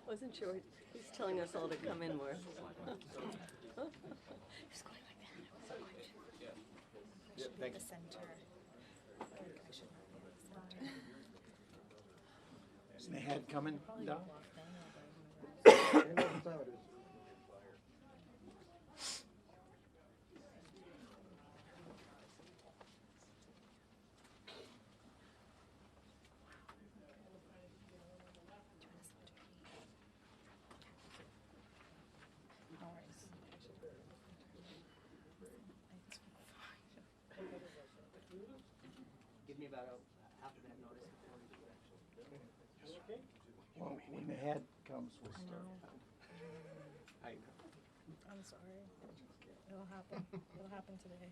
Wasn't sure. He's telling us all to come in more. He's going like that. So much. Yeah, thank The you. center. Isn't the head coming down? Give me about half of that notice before we do it. Well, when the head comes, we'll start. I'm sorry. It'll happen. It'll happen today.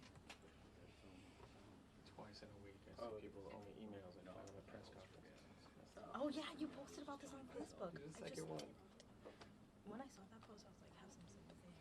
Twice in a week, I see people only emails and not on the press conference. Oh yeah, you posted about this on Facebook. The I second one. when I saw that post, I was like, have some sympathy.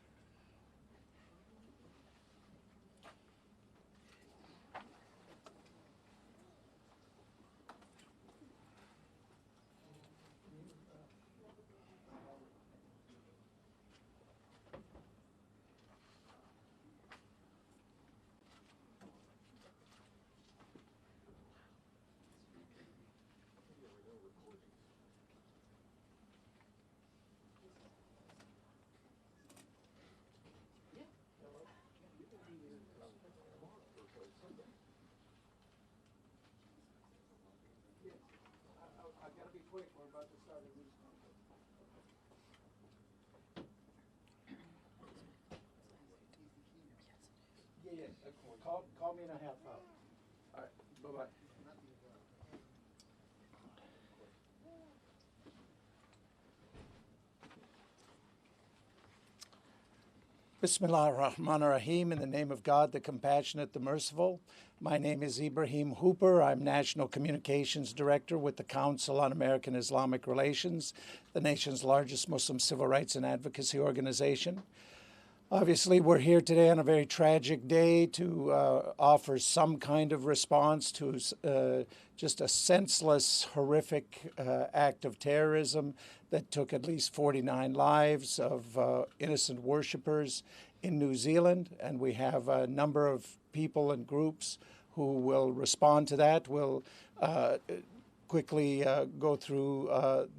I gotta be quick, we're about to start a news conference. Yeah, call me in a half hour. All right, bye-bye. Bismillah ar-Rahman ar-Rahim, in the name of God, the Compassionate, the Merciful. My name is Ibrahim Hooper. I'm National Communications Director with the Council on American-Islamic Relations, the nation's largest Muslim civil rights and advocacy organization. Obviously, we're here today on a very tragic day to offer some kind of response to just a senseless, horrific act of terrorism that took at least 49 lives of innocent worshipers in New Zealand. And we have a number of people and groups who will respond to that. We'll quickly go through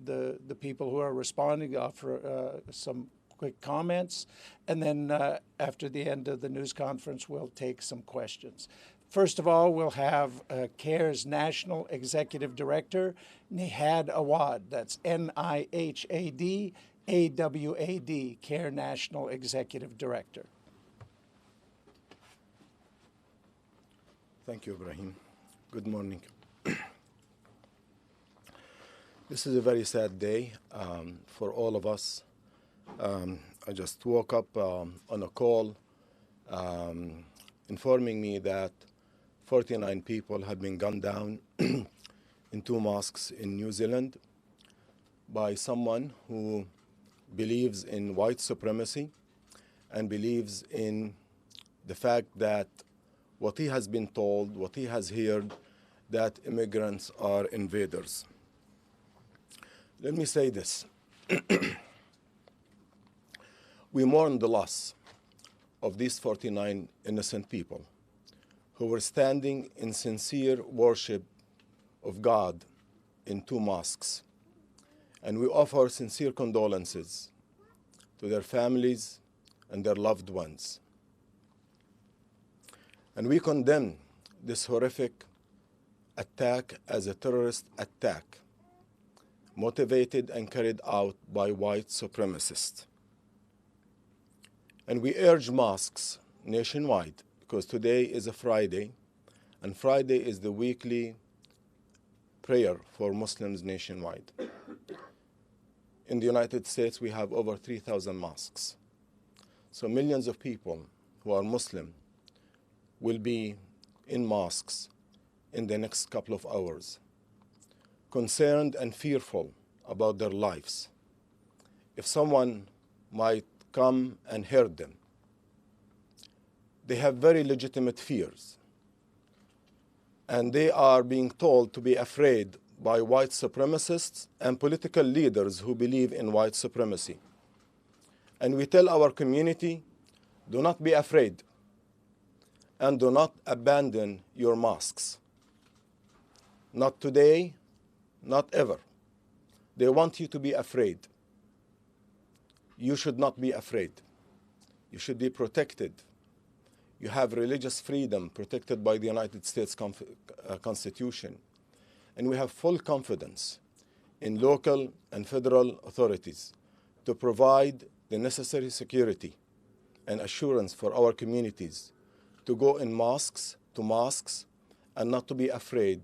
the people who are responding, offer some quick comments, and then after the end of the news conference, we'll take some questions. First of all, we'll have CAIR's National Executive Director, Nihad Awad. That's Nihad Awad, CAIR National Executive Director. Thank you, Ibrahim. Good morning. This is a very sad day for all of us. I just woke up on a call informing me that 49 people have been gunned down in 2 mosques in New Zealand by someone who believes in white supremacy and believes in the fact that what he has been told, what he has heard, that immigrants are invaders. Let me say this. We mourn the loss of these 49 innocent people who were standing in sincere worship of God in 2 mosques. And we offer sincere condolences to their families and their loved ones. And we condemn this horrific attack as a terrorist attack, motivated and carried out by white supremacists. And we urge mosques nationwide, because today is a Friday, and Friday is the weekly prayer for Muslims nationwide. In the United States, we have over 3,000 mosques. So millions of people who are Muslim will be in mosques in the next couple of hours, concerned and fearful about their lives. If someone might come and hurt them, they have very legitimate fears. and they are being told to be afraid by white supremacists and political leaders who believe in white supremacy. And we tell our community, do not be afraid and do not abandon your mosques. Not today, not ever. They want you to be afraid. You should not be afraid. You should be protected. You have religious freedom protected by the United States Constitution. And we have full confidence in local and federal authorities to provide the necessary security and assurance for our communities to go in mosques, to mosques, and not to be afraid,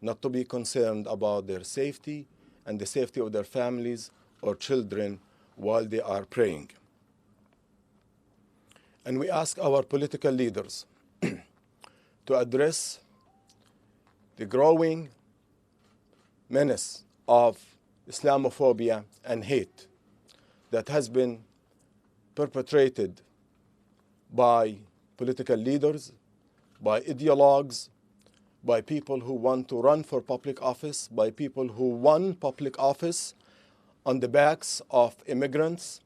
not to be concerned about their safety and the safety of their families or children while they are praying. And we ask our political leaders to address the growing menace of Islamophobia and hate that has been perpetrated by political leaders, by ideologues, by people who want to run for public office, by people who won public office on the backs of immigrants,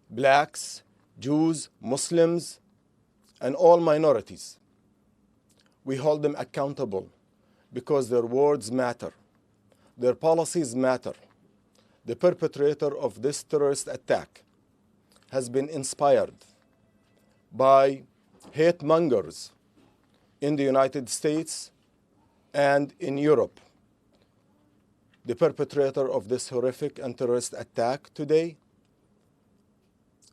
blacks, Jews, Muslims, and all minorities. We hold them accountable because their words matter. Their policies matter. The perpetrator of this terrorist attack has been inspired by hate mongers in the United States and in Europe. The perpetrator of this horrific and terrorist attack today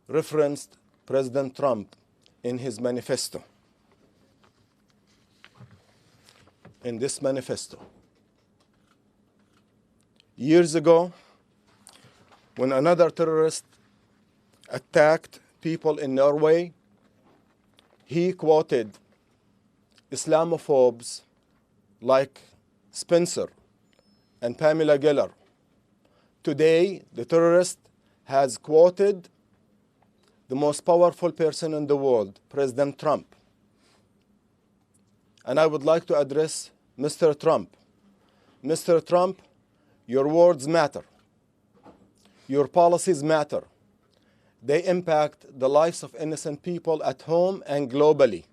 referenced President Trump in his manifesto. In this manifesto, years ago, when another terrorist attacked people in Norway, he quoted Islamophobes like Spencer and Pamela Geller. Today, the terrorist has quoted the most powerful person in the world, President Trump. And I would like to address Mr. Trump. Mr. Trump, your words matter. Your policies matter. They impact the lives of innocent people at home and globally.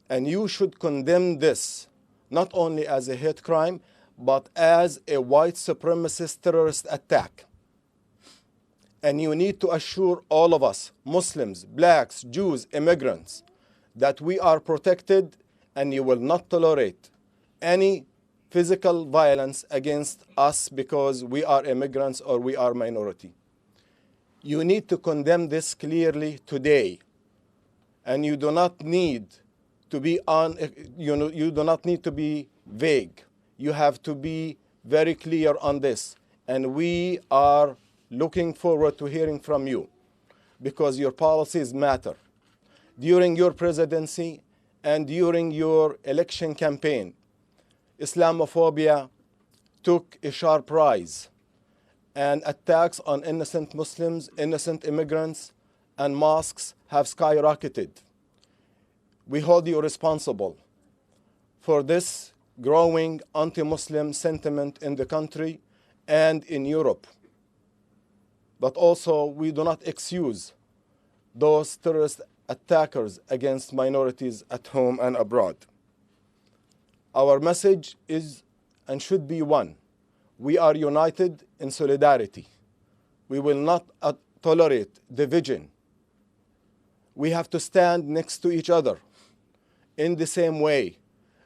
And you should condemn this, not only as a hate crime, but as a white supremacist terrorist attack. And you need to assure all of us, Muslims, blacks, Jews, immigrants, that we are protected and you will not tolerate any physical violence against us because we are immigrants or we are minority. You need to condemn this clearly today. And you do not need to be you do not need to be vague. You have to be very clear on this. And we are looking forward to hearing from you because your policies matter. During your presidency and during your election campaign, Islamophobia took a sharp rise, and attacks on innocent Muslims, innocent immigrants, and mosques have skyrocketed. We hold you responsible for this growing anti-Muslim sentiment in the country and in Europe. But also, we do not excuse those terrorist attackers against minorities at home and abroad. Our message is and should be one. We are united in solidarity. We will not tolerate division. We have to stand next to each other. In the same way,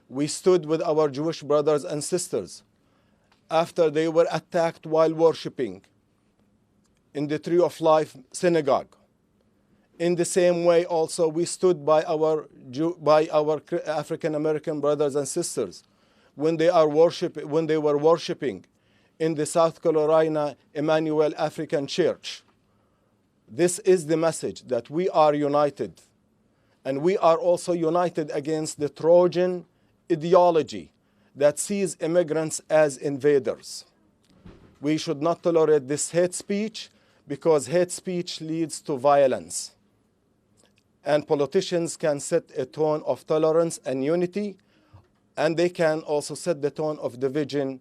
we stood with our Jewish brothers and sisters after they were attacked while worshiping in the Tree of Life synagogue. In the same way, also, we stood by our African American brothers and sisters when they were worshiping in the South Carolina Emmanuel African Church. This is the message that we are united, and we are also united against the Trojan ideology that sees immigrants as invaders. We should not tolerate this hate speech because hate speech leads to violence. And politicians can set a tone of tolerance and unity and they can also set the tone of division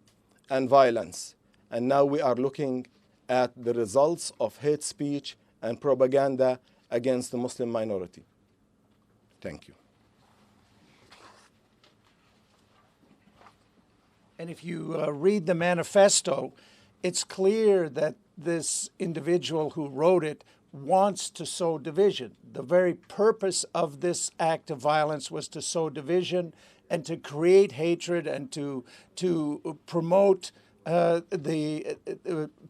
and violence. And now we are looking at the results of hate speech and propaganda against the Muslim minority. Thank you. And if you read the manifesto, it's clear that this individual who wrote it wants to sow division. The very purpose of this act of violence was to sow division and to create hatred and to promote the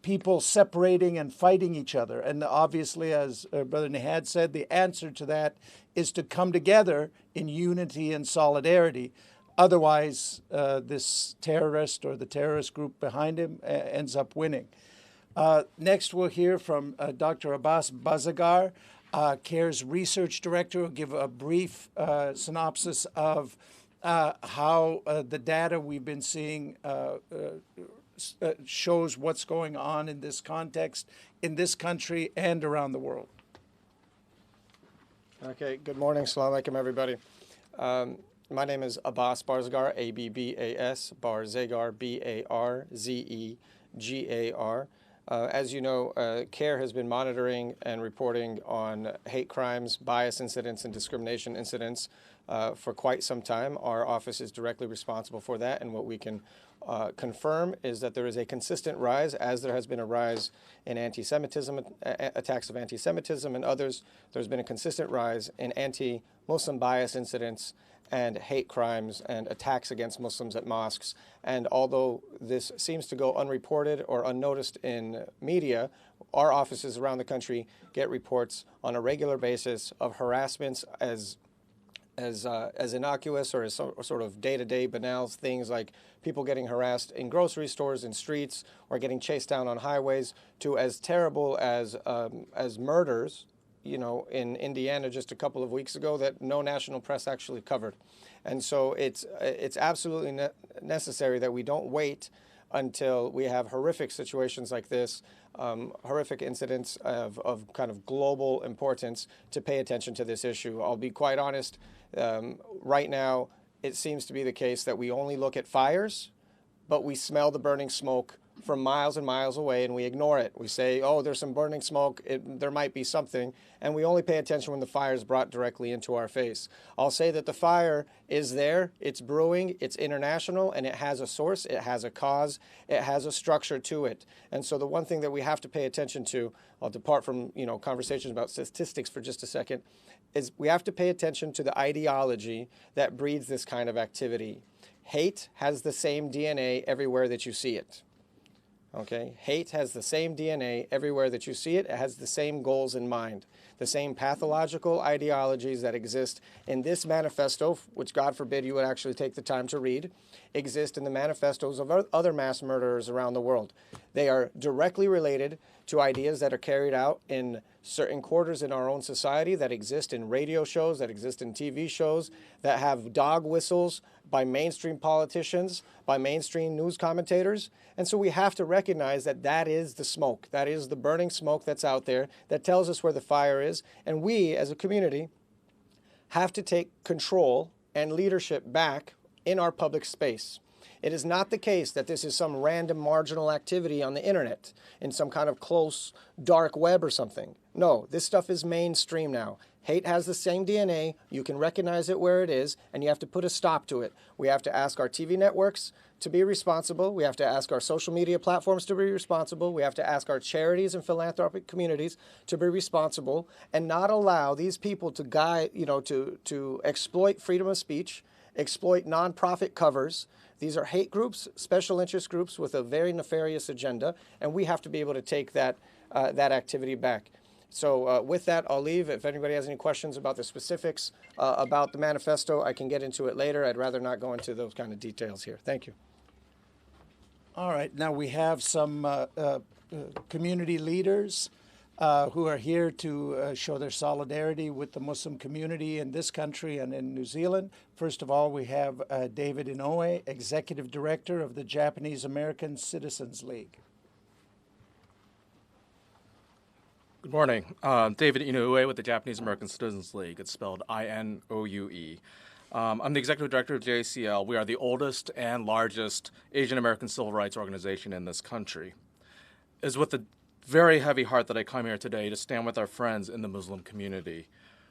people separating and fighting each other. And obviously, as Brother Nihad said, the answer to that is to come together in unity and solidarity. Otherwise, this terrorist or the terrorist group behind him ends up winning. Next, we'll hear from Dr. Abbas Bazagar, CAIR's research director, who will give a brief synopsis of how the data we've been seeing shows what's going on in this context, in this country and around the world. Okay, good morning. Assalamu alaikum, everybody. My name is Abbas Barzagar, A-B-B-A-S, Barzagar, B-A-R-Z-E-G-A-R. As you know, CAIR has been monitoring and reporting on hate crimes, bias incidents, and discrimination incidents for quite some time. Our office is directly responsible for that, and what we can confirm is that there is a consistent rise, as there has been a rise in anti-Semitism, attacks of anti-Semitism and others. There's been a consistent rise in anti-Muslim bias incidents and hate crimes and attacks against Muslims at mosques. And although this seems to go unreported or unnoticed in media, our offices around the country get reports on a regular basis of harassments as innocuous or as sort of day-to-day banal things like people getting harassed in grocery stores, in streets, or getting chased down on highways, to as terrible as murders, you know, in Indiana just a couple of weeks ago that no national press actually covered. And so it's absolutely necessary that we don't wait until we have horrific situations like this, horrific incidents of kind of global importance, to pay attention to this issue. I'll be quite honest, right now it seems to be the case that we only look at fires, but we smell the burning smoke from miles and miles away, and we ignore it. We say, oh, there's some burning smoke, there might be something, and we only pay attention when the fire is brought directly into our face. I'll say that the fire is there, it's brewing, it's international, and it has a source, it has a cause, it has a structure to it. And so the one thing that we have to pay attention to, I'll depart from conversations about statistics for just a second, is we have to pay attention to the ideology that breeds this kind of activity. Hate has the same DNA everywhere that you see it. Okay, hate has the same DNA everywhere that you see it. It has the same goals in mind, the same pathological ideologies that exist in this manifesto, which God forbid you would actually take the time to read, exist in the manifestos of other mass murderers around the world. They are directly related to ideas that are carried out in certain quarters in our own society, that exist in radio shows, that exist in TV shows, that have dog whistles by mainstream politicians, by mainstream news commentators. And so we have to recognize that that is the smoke. That is the burning smoke that's out there that tells us where the fire is. And we, as a community, have to take control and leadership back in our public space. It is not the case that this is some random marginal activity on the internet in some kind of close dark web or something. No, this stuff is mainstream now. Hate has the same DNA. You can recognize it where it is, and you have to put a stop to it. We have to ask our TV networks to be responsible. We have to ask our social media platforms to be responsible. We have to ask our charities and philanthropic communities to be responsible and not allow these people to to exploit freedom of speech, exploit nonprofit covers. These are hate groups, special interest groups with a very nefarious agenda, and we have to be able to take that activity back. So with that, I'll leave. If anybody has any questions about the specifics about the manifesto, I can get into it later. I'd rather not go into those kind of details here. Thank you. All right. Now we have some community leaders who are here to show their solidarity with the Muslim community in this country and in New Zealand. First of all, we have David Inoue, Executive Director of the Japanese-American Citizens League. Good morning. David Inoue with the Japanese American Citizens League. It's spelled I-N-O-U-E. I'm the executive director of JACL. We are the oldest and largest Asian American civil rights organization in this country. It's with a very heavy heart that I come here today to stand with our friends in the Muslim community.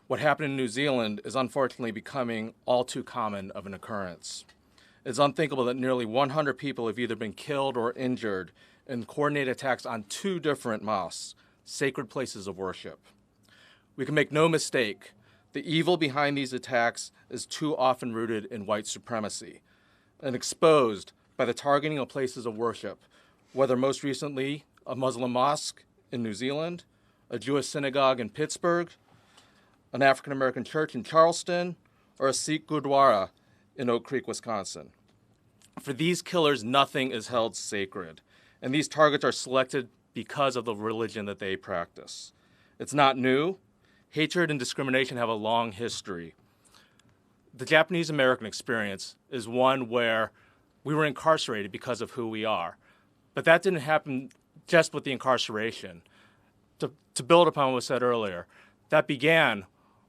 What happened in New Zealand is unfortunately becoming all too common of an occurrence. It's unthinkable that nearly 100 people have either been killed or injured in coordinated attacks on 2 different mosques, sacred places of worship. We can make no mistake, the evil behind these attacks is too often rooted in white supremacy and exposed by the targeting of places of worship, whether most recently a Muslim mosque in New Zealand, a Jewish synagogue in Pittsburgh, an African American church in Charleston, or a Sikh Gurdwara in Oak Creek, Wisconsin. For these killers, nothing is held sacred, and these targets are selected because of the religion that they practice. It's not new. Hatred and discrimination have a long history. The Japanese American experience is one where we were incarcerated because of who we are. But that didn't happen just with the incarceration. To build upon what was said earlier, that began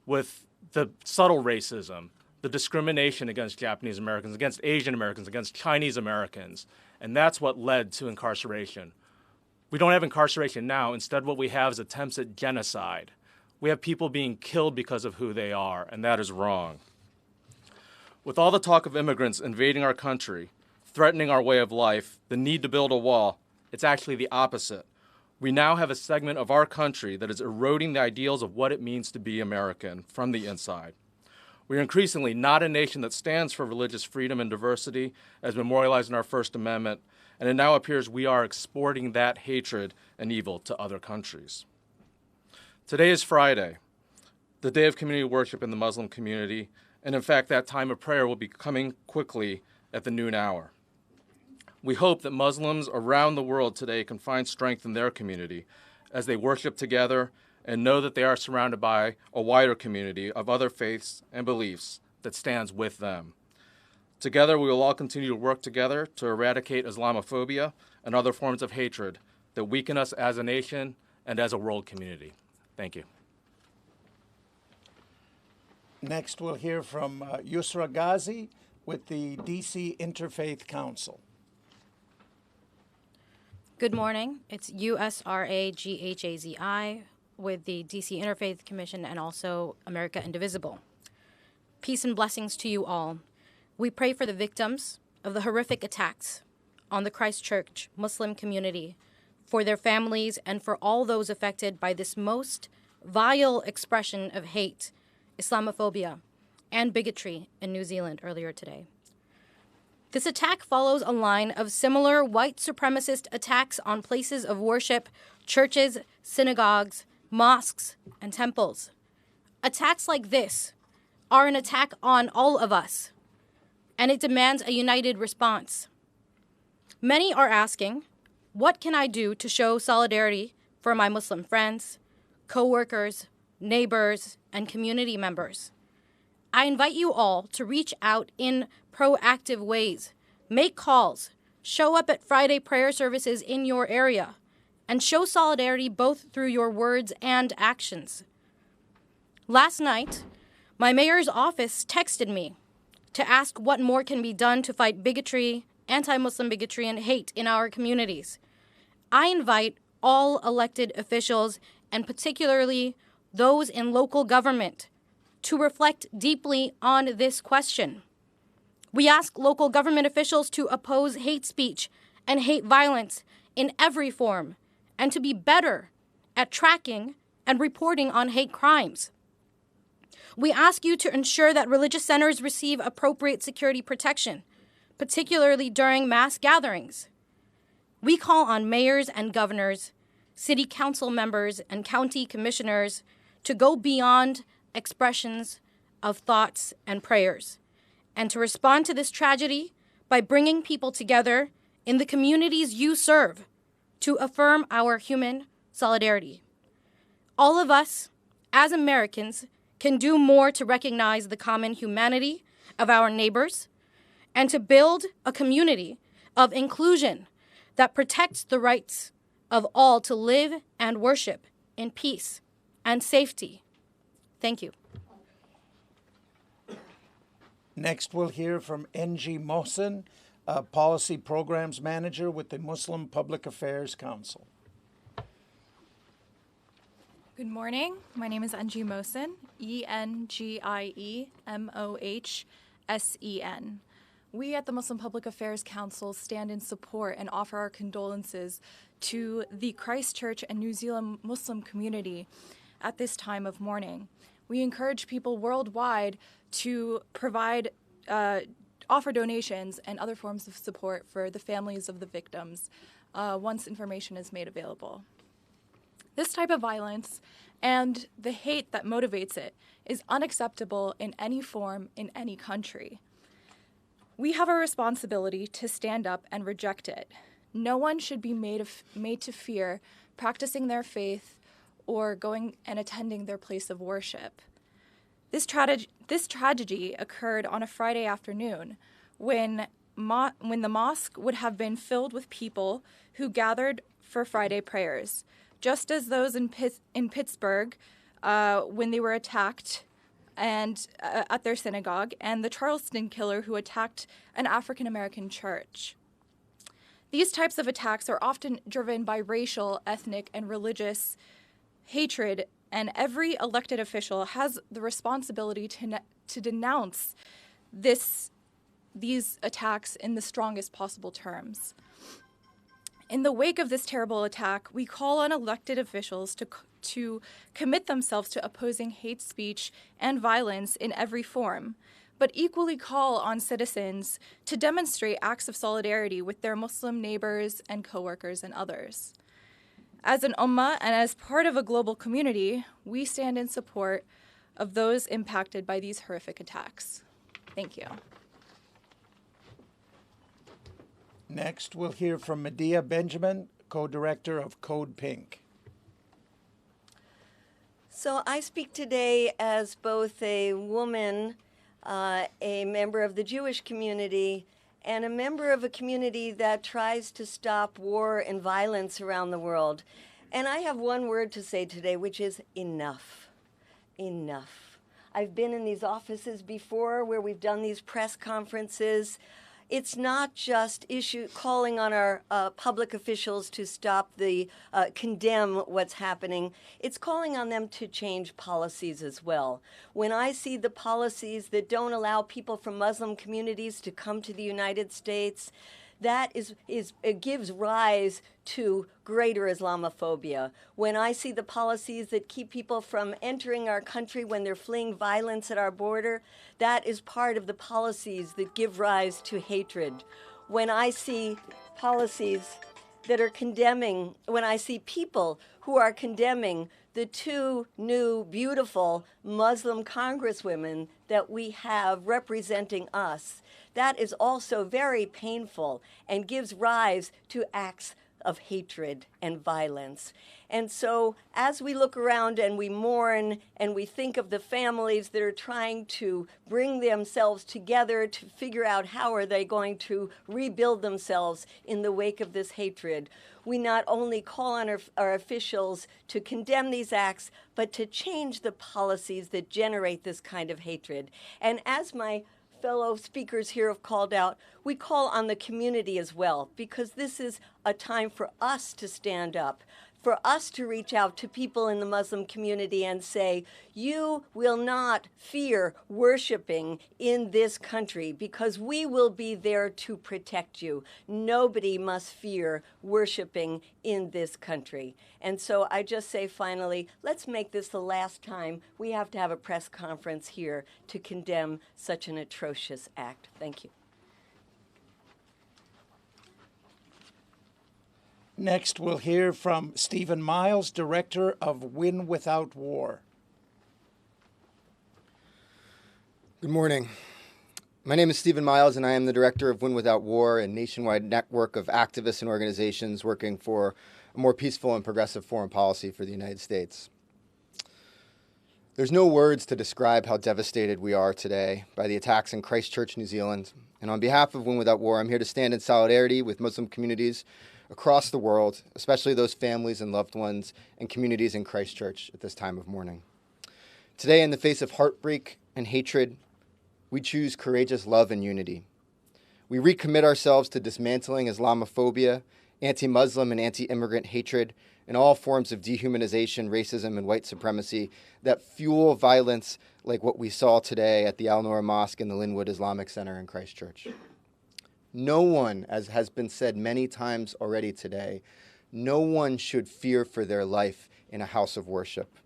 with the subtle racism, the discrimination against Japanese Americans, against Asian Americans, against Chinese Americans, and that's what led to incarceration. We don't have incarceration now. Instead, what we have is attempts at genocide. We have people being killed because of who they are, and that is wrong. With all the talk of immigrants invading our country, threatening our way of life, the need to build a wall, it's actually the opposite. We now have a segment of our country that is eroding the ideals of what it means to be American from the inside. We are increasingly not a nation that stands for religious freedom and diversity, as memorialized in our First Amendment, and it now appears we are exporting that hatred and evil to other countries. Today is Friday, the day of community worship in the Muslim community, and in fact, that time of prayer will be coming quickly at the noon hour. We hope that Muslims around the world today can find strength in their community as they worship together and know that they are surrounded by a wider community of other faiths and beliefs that stands with them. Together, we will all continue to work together to eradicate Islamophobia and other forms of hatred that weaken us as a nation and as a world community. Thank you. Next, we'll hear from Yusra Ghazi with the DC Interfaith Council. Good morning. It's USRA GHAZI with the DC Interfaith Commission and also America Indivisible. Peace and blessings to you all. We pray for the victims of the horrific attacks on the Christchurch Muslim community, for their families, and for all those affected by this most vile expression of hate, Islamophobia, and bigotry in New Zealand earlier today. This attack follows a line of similar white supremacist attacks on places of worship, churches, synagogues, mosques, and temples. Attacks like this are an attack on all of us, and it demands a united response. Many are asking, what can I do to show solidarity for my Muslim friends, co-workers, neighbors, and community members? I invite you all to reach out in proactive ways, make calls, show up at Friday prayer services in your area, and show solidarity both through your words and actions. Last night, my mayor's office texted me to ask what more can be done to fight bigotry, anti-Muslim bigotry, and hate in our communities. I invite all elected officials, and particularly those in local government, to reflect deeply on this question. We ask local government officials to oppose hate speech and hate violence in every form, and to be better at tracking and reporting on hate crimes. We ask you to ensure that religious centers receive appropriate security protection, particularly during mass gatherings. We call on mayors and governors, city council members, and county commissioners to go beyond expressions of thoughts and prayers, and to respond to this tragedy by bringing people together in the communities you serve to affirm our human solidarity. All of us, as Americans, can do more to recognize the common humanity of our neighbors and to build a community of inclusion that protects the rights of all to live and worship in peace and safety. Thank you. Next, we'll hear from N.G. Mohsen, Policy Programs Manager with the Muslim Public Affairs Council. Good morning. My name is Engie Mohsen, Engiemohsen. We at the Muslim Public Affairs Council stand in support and offer our condolences to the Christchurch and New Zealand Muslim community at this time of mourning. We encourage people worldwide to provide, offer donations and other forms of support for the families of the victims once information is made available. This type of violence and the hate that motivates it is unacceptable in any form in any country. We have a responsibility to stand up and reject it. No one should be made to fear practicing their faith or going and attending their place of worship. This tragedy occurred on a Friday afternoon when the mosque would have been filled with people who gathered for Friday prayers, just as those in Pittsburgh when they were attacked and at their synagogue, and the Charleston killer who attacked an African-American church. These types of attacks are often driven by racial, ethnic, and religious hatred, and every elected official has the responsibility to denounce these attacks in the strongest possible terms. In the wake of this terrible attack, we call on elected officials to commit themselves to opposing hate speech and violence in every form, but equally call on citizens to demonstrate acts of solidarity with their Muslim neighbors and coworkers and others. As an ummah and as part of a global community, we stand in support of those impacted by these horrific attacks. Thank you. Next, we'll hear from Medea Benjamin, co-director of Code Pink. So I speak today as both a woman, a member of the Jewish community, and a member of a community that tries to stop war and violence around the world. And I have one word to say today, which is enough. Enough. I've been in these offices before where we've done these press conferences. It's not just calling on our public officials to stop condemn what's happening. It's calling on them to change policies as well. When I see the policies that don't allow people from Muslim communities to come to the United States, that it gives rise to greater Islamophobia. When I see the policies that keep people from entering our country when they're fleeing violence at our border, that is part of the policies that give rise to hatred. When I see policies that are condemning, when I see people who are condemning the two new beautiful Muslim congresswomen that we have representing us, that is also very painful and gives rise to acts of hatred and violence. And so as we look around and we mourn and we think of the families that are trying to bring themselves together to figure out how are they going to rebuild themselves in the wake of this hatred, we not only call on our officials to condemn these acts, but to change the policies that generate this kind of hatred. And as my fellow speakers here have called out, we call on the community as well, because this is a time for us to stand up, for us to reach out to people in the Muslim community and say, you will not fear worshiping in this country because we will be there to protect you. Nobody must fear worshiping in this country. And so I just say finally, let's make this the last time we have to have a press conference here to condemn such an atrocious act. Thank you. Next, we'll hear from Stephen Miles, Director of Win Without War. Good morning. My name is Stephen Miles, and I am the Director of Win Without War, a nationwide network of activists and organizations working for a more peaceful and progressive foreign policy for the United States. There's no words to describe how devastated we are today by the attacks in Christchurch, New Zealand. And on behalf of Win Without War, I'm here to stand in solidarity with Muslim communities across the world, especially those families and loved ones and communities in Christchurch at this time of mourning. Today, in the face of heartbreak and hatred, We choose courageous love and unity. We recommit ourselves to dismantling Islamophobia, anti-Muslim and anti-immigrant hatred, and all forms of dehumanization, racism, and white supremacy that fuel violence like what we saw today at the Al-Noor Mosque and the Linwood Islamic Center in Christchurch. No one, as has been said many times already today, no one should fear for their life in a house of worship.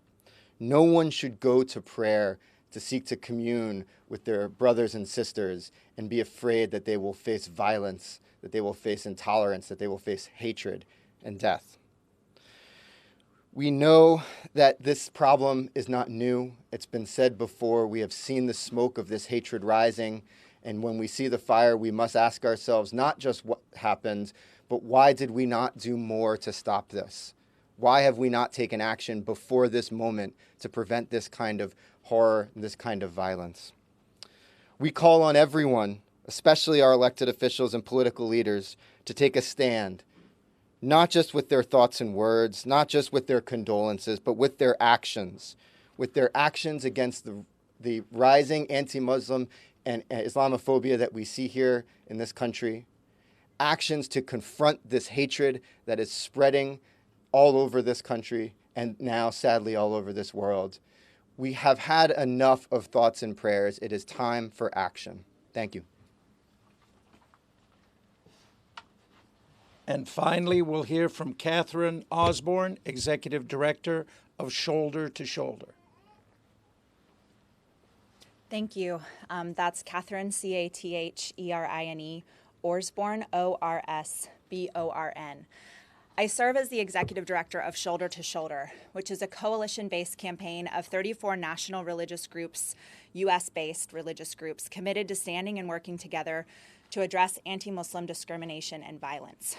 No one should go to prayer to seek to commune with their brothers and sisters and be afraid that they will face violence, that they will face intolerance, that they will face hatred and death. We know that this problem is not new. It's been said before. We have seen the smoke of this hatred rising. And when we see the fire, we must ask ourselves not just what happened, but why did we not do more to stop this? Why have we not taken action before this moment to prevent this kind of horror and this kind of violence? We call on everyone, especially our elected officials and political leaders, to take a stand, not just with their thoughts and words, not just with their condolences, but with their actions against the rising anti-Muslim and Islamophobia that we see here in this country, actions to confront this hatred that is spreading all over this country and now, sadly, all over this world. We have had enough of thoughts and prayers. It is time for action. Thank you. And finally, we'll hear from Catherine Osborne, Executive Director of Shoulder to Shoulder. Thank you. That's Catherine, C-A-T-H-E-R-I-N-E, Osborne, O-R-S-B-O-R-N. I serve as the Executive Director of Shoulder to Shoulder, which is a coalition-based campaign of 34 national religious groups, U.S.-based religious groups, committed to standing and working together to address anti-Muslim discrimination and violence.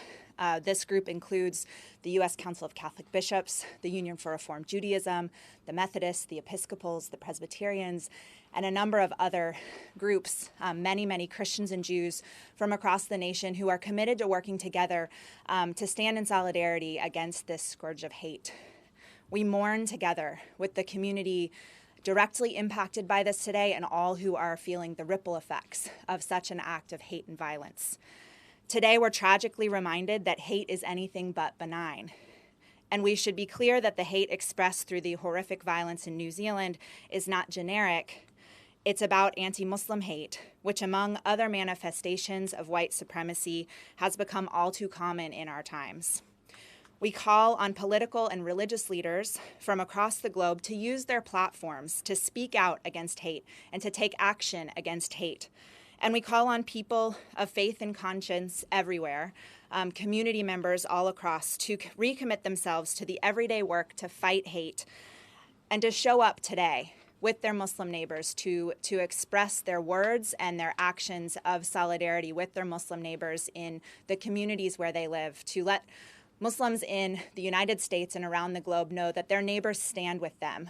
This group includes the U.S. Council of Catholic Bishops, the Union for Reformed Judaism, the Methodists, the Episcopals, the Presbyterians, and a number of other groups, many Christians and Jews from across the nation who are committed to working together to stand in solidarity against this scourge of hate. We mourn together with the community directly impacted by this today and all who are feeling the ripple effects of such an act of hate and violence. Today, we're tragically reminded that hate is anything but benign. And we should be clear that the hate expressed through the horrific violence in New Zealand is not generic. It's about anti-Muslim hate, which among other manifestations of white supremacy has become all too common in our times. We call on political and religious leaders from across the globe to use their platforms to speak out against hate and to take action against hate. And we call on people of faith and conscience everywhere, community members all across, to recommit themselves to the everyday work to fight hate and to show up today with their Muslim neighbors to express their words and their actions of solidarity with their Muslim neighbors in the communities where they live, to let Muslims in the United States and around the globe know that their neighbors stand with them.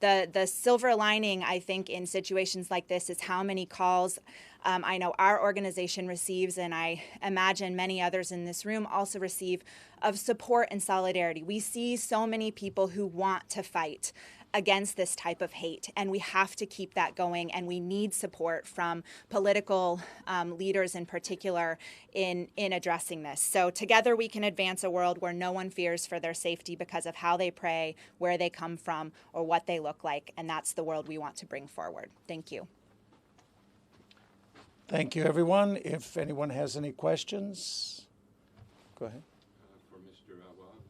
The silver lining, I think, in situations like this is how many calls I know our organization receives, and I imagine many others in this room also receive, of support and solidarity. We see so many people who want to fight against this type of hate, and we have to keep that going, and we need support from political leaders in particular in addressing this. So together we can advance a world where no one fears for their safety because of how they pray, where they come from, or what they look like, and that's the world we want to bring forward. Thank you. Thank you, everyone. If anyone has any questions, go ahead. For Mr. Awad,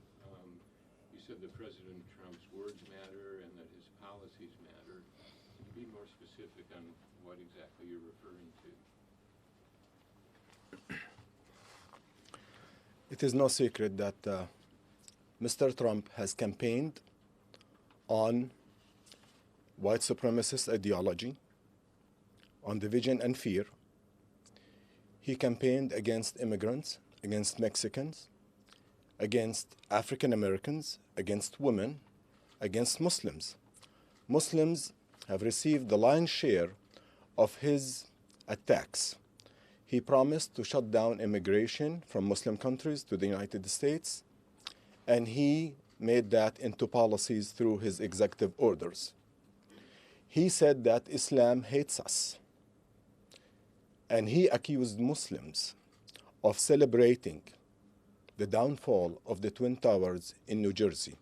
you said that President Trump's words matter and that his policies matter. Can you be more specific on what exactly you're referring to? It is no secret that Mr. Trump has campaigned on white supremacist ideology, on division and fear. He campaigned against immigrants, against Mexicans, against African Americans, against women, against Muslims. Muslims have received the lion's share of his attacks. He promised to shut down immigration from Muslim countries to the United States, and he made that into policies through his executive orders. He said that Islam hates us. And he accused Muslims of celebrating the downfall of the Twin Towers in New Jersey,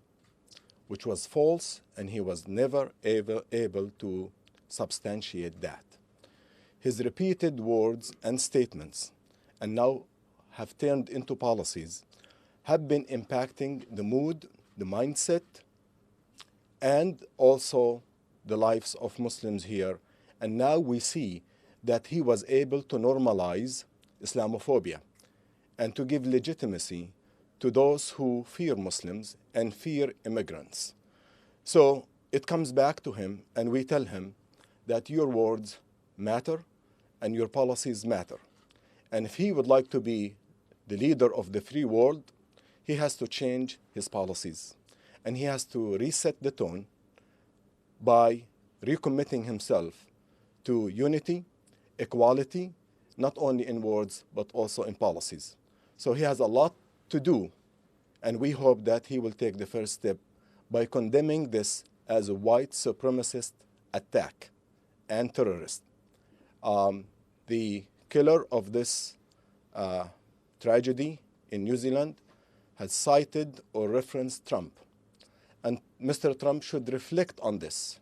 which was false, and he was never able to substantiate that. His repeated words and statements, and now have turned into policies, have been impacting the mood, the mindset, and also the lives of Muslims here. And now we see that he was able to normalize Islamophobia and to give legitimacy to those who fear Muslims and fear immigrants. So it comes back to him, and we tell him that your words matter and your policies matter. And if he would like to be the leader of the free world, he has to change his policies. And he has to reset the tone by recommitting himself to unity, equality, not only in words, but also in policies. So he has a lot to do, and we hope that he will take the first step by condemning this as a white supremacist attack and terrorist. The killer of this tragedy in New Zealand has cited or referenced Trump. And Mr. Trump should reflect on this.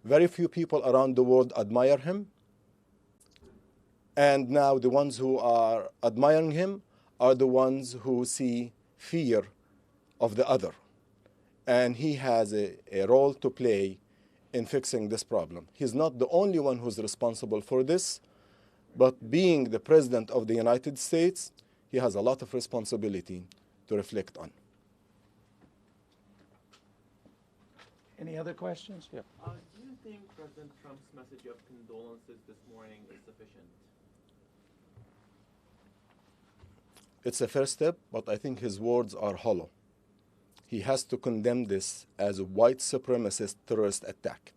Very few people around the world admire him. And now the ones who are admiring him are the ones who see fear of the other. And he has a role to play in fixing this problem. He's not the only one who's responsible for this, but being the President of the United States, he has a lot of responsibility to reflect on. Any other questions? Yeah. Do you think President Trump's message of condolences this morning is sufficient? It's a first step, but I think his words are hollow. He has to condemn this as a white supremacist terrorist attack.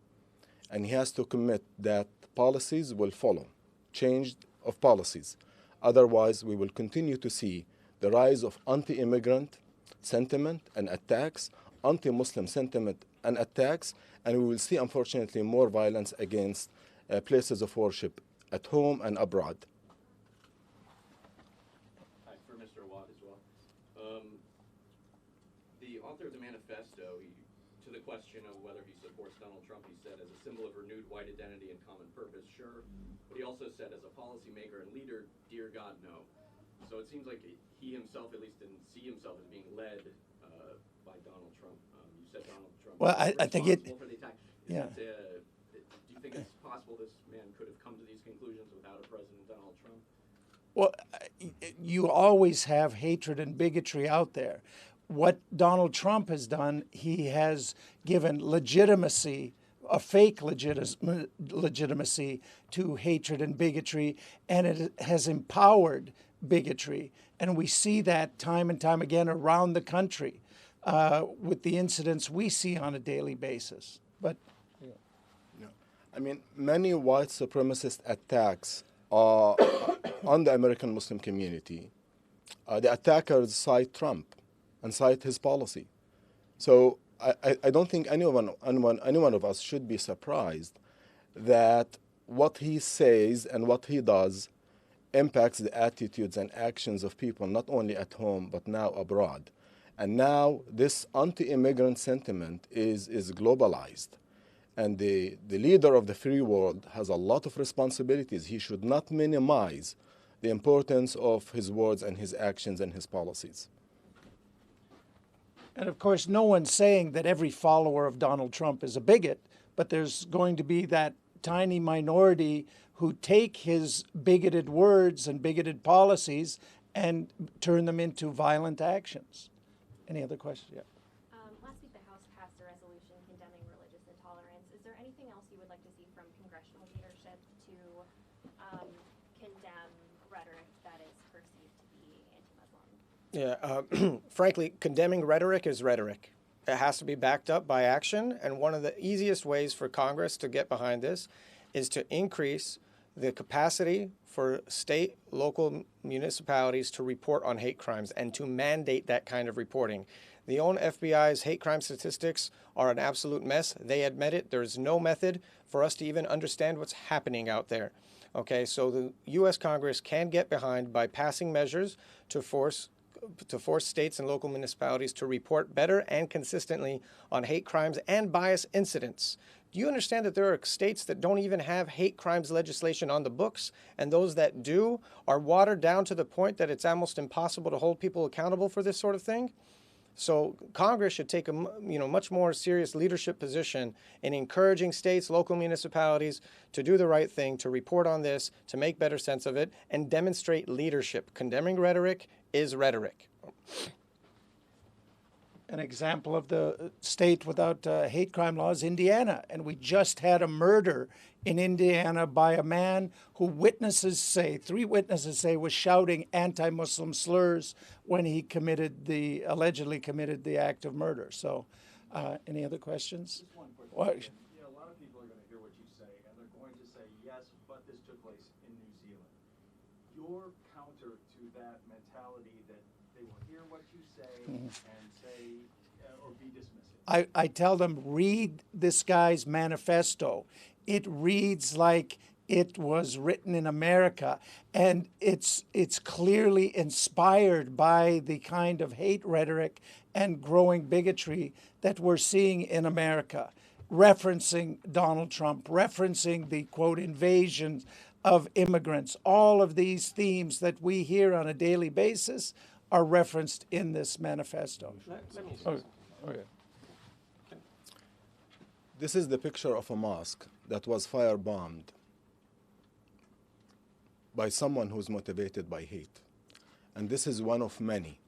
And he has to commit that policies will follow, change of policies. Otherwise, we will continue to see the rise of anti-immigrant sentiment and attacks, anti-Muslim sentiment and attacks, and we will see, unfortunately, more violence against places of worship at home and abroad. Hi, for Mr. Watt as well. The author of the manifesto, to the question of whether he supports Donald Trump, he said, as a symbol of renewed white identity and common purpose, sure. But he also said, as a policymaker and leader, dear God, no. So it seems like he himself, at least, didn't see himself as being led by Donald Trump. You said Donald Trump Well, was I think it. responsible for the attack. Yeah. Do you think it's possible this man could have come to these conclusions without a President Donald Trump? Well, you always have hatred and bigotry out there. What Donald Trump has done, he has given legitimacy, a fake legitimacy to hatred and bigotry, and it has empowered bigotry. And we see that time and time again around the country with the incidents we see on a daily basis. But I mean, many white supremacist attacks on the American Muslim community, the attackers cite Trump and cite his policy. So I don't think any one of us should be surprised that what he says and what he does impacts the attitudes and actions of people, not only at home, but now abroad. And now this anti-immigrant sentiment is globalized. And the leader of the free world has a lot of responsibilities. He should not minimize the importance of his words and his actions and his policies. And of course, no one's saying that every follower of Donald Trump is a bigot, but there's going to be that tiny minority who take his bigoted words and bigoted policies and turn them into violent actions. Any other questions? Yeah. Last week, the House passed a resolution condemning religious intolerance. Is there anything else you would like to see from congressional leadership to condemn rhetoric that is perceived to be anti-Muslim? Yeah, frankly, condemning rhetoric is rhetoric. It has to be backed up by action, and one of the easiest ways for Congress to get behind this is to increase the capacity for state, local municipalities to report on hate crimes and to mandate that kind of reporting. The own FBI's hate crime statistics are an absolute mess. They admit it. There's no method for us to even understand what's happening out there. Okay, so the U.S. Congress can get behind by passing measures to force states and local municipalities to report better and consistently on hate crimes and bias incidents. Do you understand that there are states that don't even have hate crimes legislation on the books, and those that do are watered down to the point that it's almost impossible to hold people accountable for this sort of thing? So Congress should take a much more serious leadership position in encouraging states, local municipalities to do the right thing, to report on this, to make better sense of it, and demonstrate leadership. Condemning rhetoric is rhetoric. An example of the state without hate crime laws, Indiana. And we just had a murder in Indiana by a man who three witnesses say was shouting anti-Muslim slurs when he allegedly committed the act of murder. So any other questions? Just one quick question. A lot of people are going to hear what you say, and they're going to say, yes, but this took place in New Zealand. Your counter to that mentality that they will hear what you say and say, or be dismissive. I tell them, read this guy's manifesto. It reads like it was written in America, and it's clearly inspired by the kind of hate rhetoric and growing bigotry that we're seeing in America, referencing Donald Trump, referencing the, quote, invasion of immigrants. All of these themes that we hear on a daily basis are referenced in this manifesto. This is the picture of a mosque that was firebombed by someone who's motivated by hate. And this is one of many.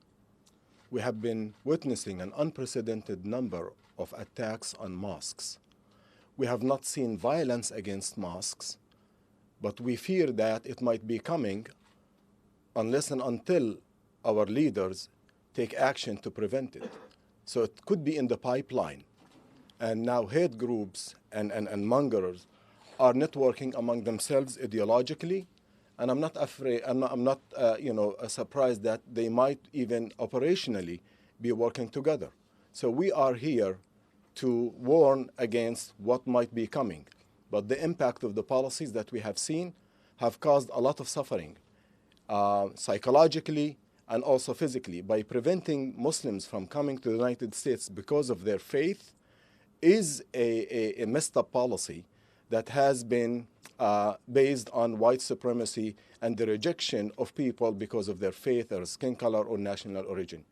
We have been witnessing an unprecedented number of attacks on mosques. We have not seen violence against mosques, but we fear that it might be coming unless and until our leaders take action to prevent it. So it could be in the pipeline. And now hate groups and mongers are networking among themselves ideologically, and I'm not afraid. I'm not surprised that they might even operationally be working together. So we are here to warn against what might be coming. But the impact of the policies that we have seen have caused a lot of suffering, psychologically and also physically. By preventing Muslims from coming to the United States because of their faith is a messed up policy that has been based on white supremacy and the rejection of people because of their faith or skin color or national origin.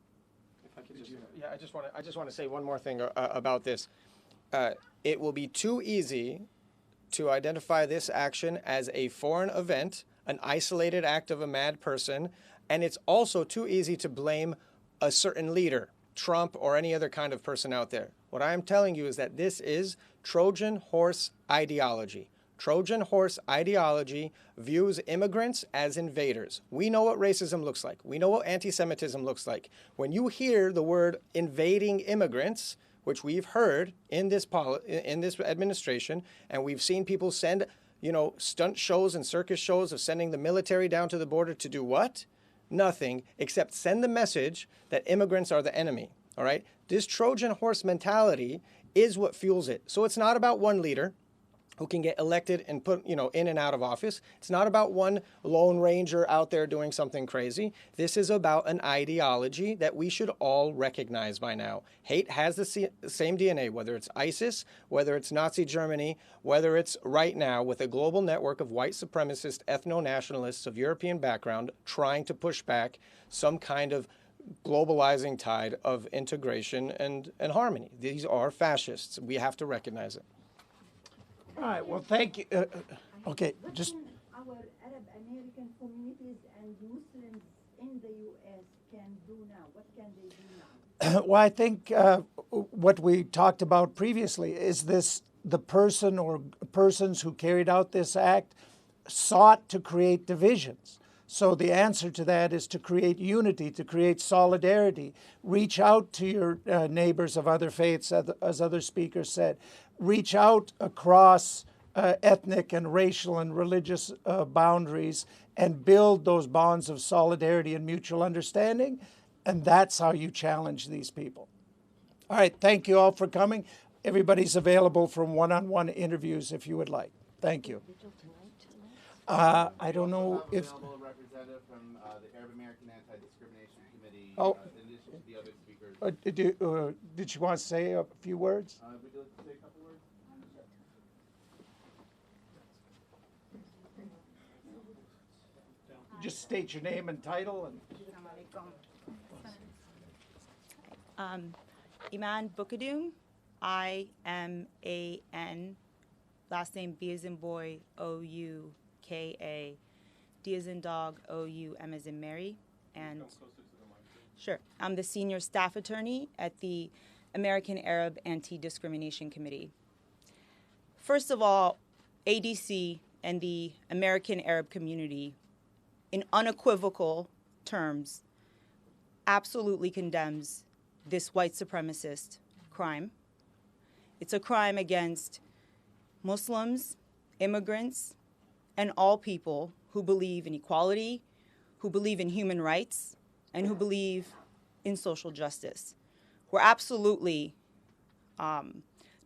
I just want to say one more thing about this. It will be too easy to identify this action as a foreign event, an isolated act of a mad person, and it's also too easy to blame a certain leader, Trump or any other kind of person out there. What I am telling you is that this is Trojan horse ideology. Trojan horse ideology views immigrants as invaders. We know what racism looks like. We know what anti-Semitism looks like. When you hear the word invading immigrants, which we've heard in this administration, and we've seen people send, stunt shows and circus shows of sending the military down to the border to do what? Nothing, except send the message that immigrants are the enemy. All right? This Trojan horse mentality is what fuels it. So it's not about one leader who can get elected and put, in and out of office. It's not about one lone ranger out there doing something crazy. This is about an ideology that we should all recognize by now. Hate has the same DNA, whether it's ISIS, whether it's Nazi Germany, whether it's right now with a global network of white supremacist ethno-nationalists of European background trying to push back some kind of globalizing tide of integration and harmony. These are fascists. We have to recognize it. All right, well, thank you. Okay, just... Our Arab American communities and Muslims in the U.S. can do now? What can they do now? Well, I think what we talked about previously is the person or persons who carried out this act sought to create divisions. So the answer to that is to create unity, to create solidarity. Reach out to your neighbors of other faiths, as other speakers said. Reach out across ethnic and racial and religious boundaries and build those bonds of solidarity and mutual understanding. And that's how you challenge these people. All right, thank you all for coming. Everybody's available for one-on-one interviews if you would like. Thank you. I don't know if. Available representative from the Arab American Anti-Discrimination Committee, Oh. in addition to the other speakers. Did she want to say a few words? Would you like to say a couple words? Just state your name and title. Iman Bukadum, I-M-A-N, last name B as in boy, O-U-K-A, D as in dog, O-U, M as in Mary, and sure, I'm the senior staff attorney at the American Arab Anti-Discrimination Committee. First of all, ADC and the American Arab community, in unequivocal terms, absolutely condemns this white supremacist crime. It's a crime against Muslims, immigrants, and all people who believe in equality, who believe in human rights, and who believe in social justice. We're absolutely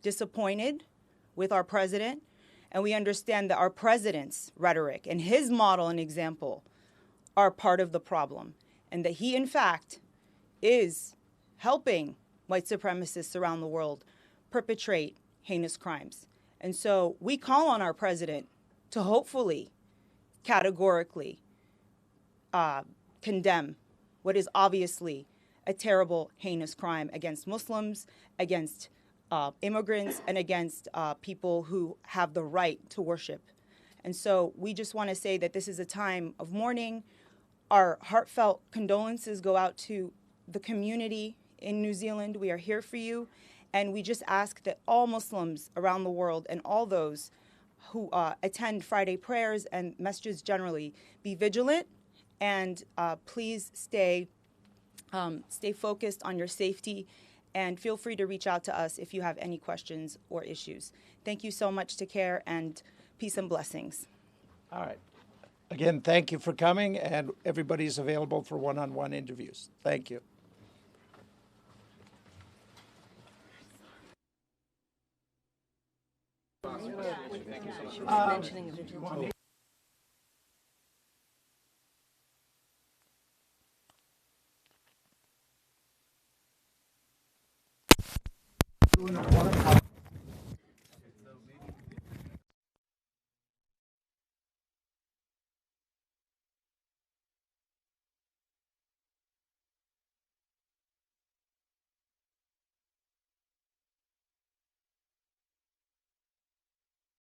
disappointed with our president, and we understand that our president's rhetoric and his model and example are part of the problem, and that he, in fact, is helping white supremacists around the world perpetrate heinous crimes. And so we call on our president to hopefully, categorically condemn what is obviously a terrible, heinous crime against Muslims, against immigrants, and against people who have the right to worship. And so we just want to say that this is a time of mourning. Our heartfelt condolences go out to the community in New Zealand. We are here for you, and we just ask that all Muslims around the world and all those who attend Friday prayers and messages generally be vigilant, and please stay focused on your safety, and feel free to reach out to us if you have any questions or issues. Thank you so much to CAIR, and peace and blessings. All right. Again, thank you for coming, and everybody's available for one-on-one interviews. Thank you. She was mentioning a vigilante. Doing a